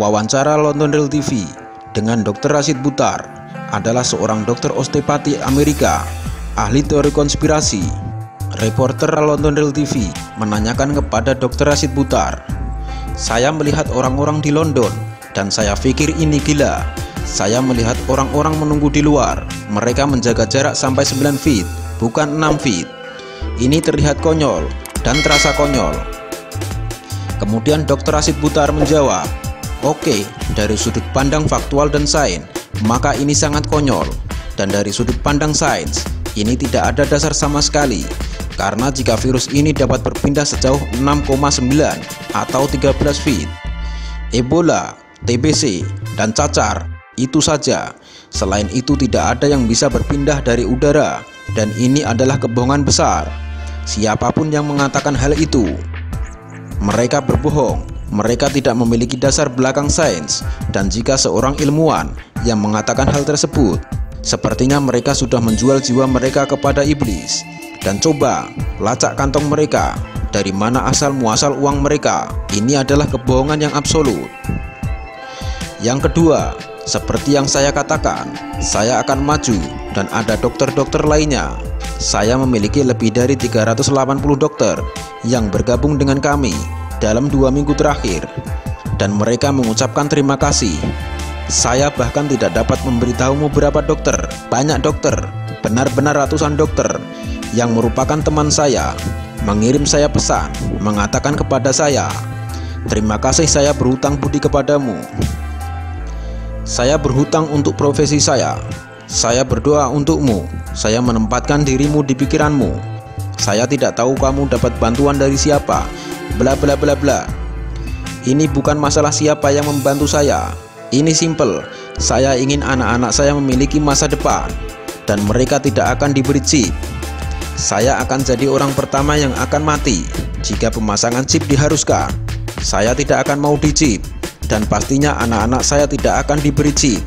Wawancara London Real TV dengan Dr. Rashid Butar adalah seorang dokter osteopati Amerika, ahli teori konspirasi. Reporter London Real TV menanyakan kepada Dr. Rashid Butar, "Saya melihat orang-orang di London dan saya pikir ini gila. Saya melihat orang-orang menunggu di luar. Mereka menjaga jarak sampai 9 feet, bukan 6 feet. Ini terlihat konyol dan terasa konyol." Kemudian Dr. Rashid Butar menjawab, "Oke, dari sudut pandang faktual dan sains, maka ini sangat konyol. Dan dari sudut pandang sains, ini tidak ada dasar sama sekali. Karena jika virus ini dapat berpindah sejauh 6,9 atau 13 feet. Ebola, TBC, dan cacar, itu saja. Selain itu tidak ada yang bisa berpindah dari udara. Dan ini adalah kebohongan besar. Siapapun yang mengatakan hal itu, mereka berbohong. Mereka tidak memiliki dasar belakang sains. Dan jika seorang ilmuwan yang mengatakan hal tersebut, sepertinya mereka sudah menjual jiwa mereka kepada iblis. Dan coba lacak kantong mereka, dari mana asal muasal uang mereka. Ini adalah kebohongan yang absolut." Yang kedua, seperti yang saya katakan, saya akan maju dan ada dokter-dokter lainnya. Saya memiliki lebih dari 380 dokter yang bergabung dengan kami dalam 2 minggu terakhir, dan mereka mengucapkan terima kasih. Saya bahkan tidak dapat memberitahumu berapa dokter, banyak dokter, benar-benar ratusan dokter yang merupakan teman saya, mengirim saya pesan, mengatakan kepada saya, "Terima kasih, saya berhutang budi kepadamu. Saya berhutang untuk profesi saya. Saya berdoa untukmu. Saya menempatkan dirimu di pikiranmu. Saya tidak tahu kamu dapat bantuan dari siapa, bla bla bla bla. Ini bukan masalah siapa yang membantu saya. Ini simple. Saya ingin anak-anak saya memiliki masa depan, dan mereka tidak akan diberi chip. Saya akan jadi orang pertama yang akan mati jika pemasangan chip diharuskan. Saya tidak akan mau dicip, dan pastinya anak-anak saya tidak akan diberi chip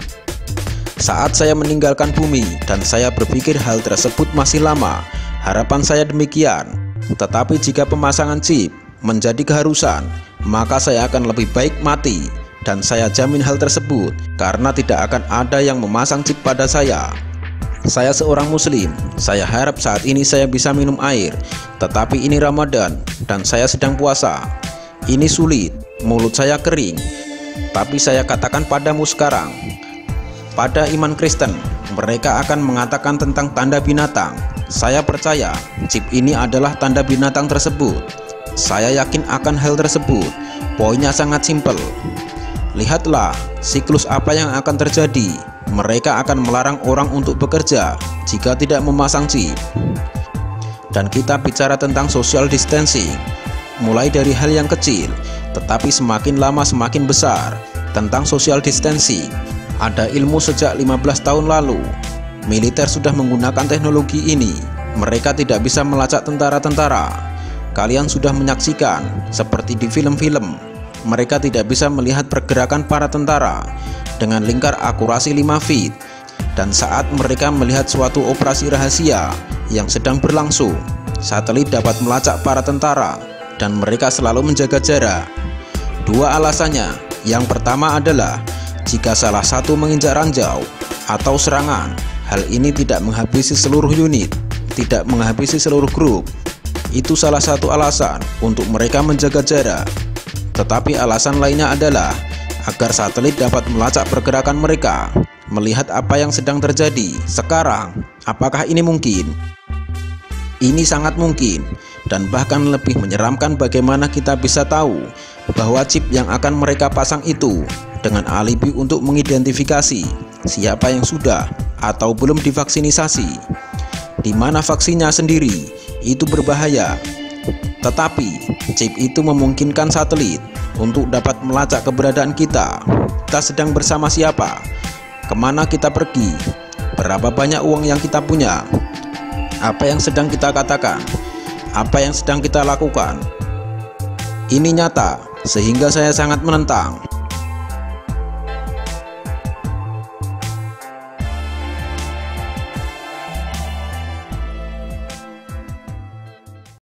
saat saya meninggalkan bumi." Dan saya berpikir hal tersebut masih lama. Harapan saya demikian. Tetapi jika pemasangan chip menjadi keharusan, maka saya akan lebih baik mati. Dan saya jamin hal tersebut, karena tidak akan ada yang memasang chip pada saya. Saya seorang muslim. Saya harap saat ini saya bisa minum air. Tetapi ini Ramadan dan saya sedang puasa. Ini sulit, mulut saya kering. Tapi saya katakan padamu sekarang, pada iman Kristen, mereka akan mengatakan tentang tanda binatang. Saya percaya chip ini adalah tanda binatang tersebut. Saya yakin akan hal tersebut. Poinnya sangat simpel. Lihatlah siklus apa yang akan terjadi. Mereka akan melarang orang untuk bekerja jika tidak memasang chip. Dan kita bicara tentang social distancing, mulai dari hal yang kecil, tetapi semakin lama semakin besar. Tentang social distancing, ada ilmu sejak 15 tahun lalu. Militer sudah menggunakan teknologi ini. Mereka tidak bisa melacak tentara-tentara. Kalian sudah menyaksikan, seperti di film-film, mereka tidak bisa melihat pergerakan para tentara dengan lingkar akurasi 5 feet. Dan saat mereka melihat suatu operasi rahasia yang sedang berlangsung, satelit dapat melacak para tentara dan mereka selalu menjaga jarak. 2 alasannya. Yang pertama adalah jika salah satu menginjak ranjau atau serangan, hal ini tidak menghabisi seluruh unit, tidak menghabisi seluruh grup. Itu salah satu alasan untuk mereka menjaga jarak. Tetapi alasan lainnya adalah agar satelit dapat melacak pergerakan mereka, melihat apa yang sedang terjadi sekarang. Apakah ini mungkin? Ini sangat mungkin, dan bahkan lebih menyeramkan bagaimana kita bisa tahu bahwa chip yang akan mereka pasang itu dengan alibi untuk mengidentifikasi siapa yang sudah atau belum divaksinisasi. Di mana vaksinnya sendiri itu berbahaya. Tetapi chip itu memungkinkan satelit untuk dapat melacak keberadaan kita. Kita sedang bersama siapa, kemana kita pergi, berapa banyak uang yang kita punya, apa yang sedang kita katakan, apa yang sedang kita lakukan. Ini nyata, sehingga saya sangat menentang.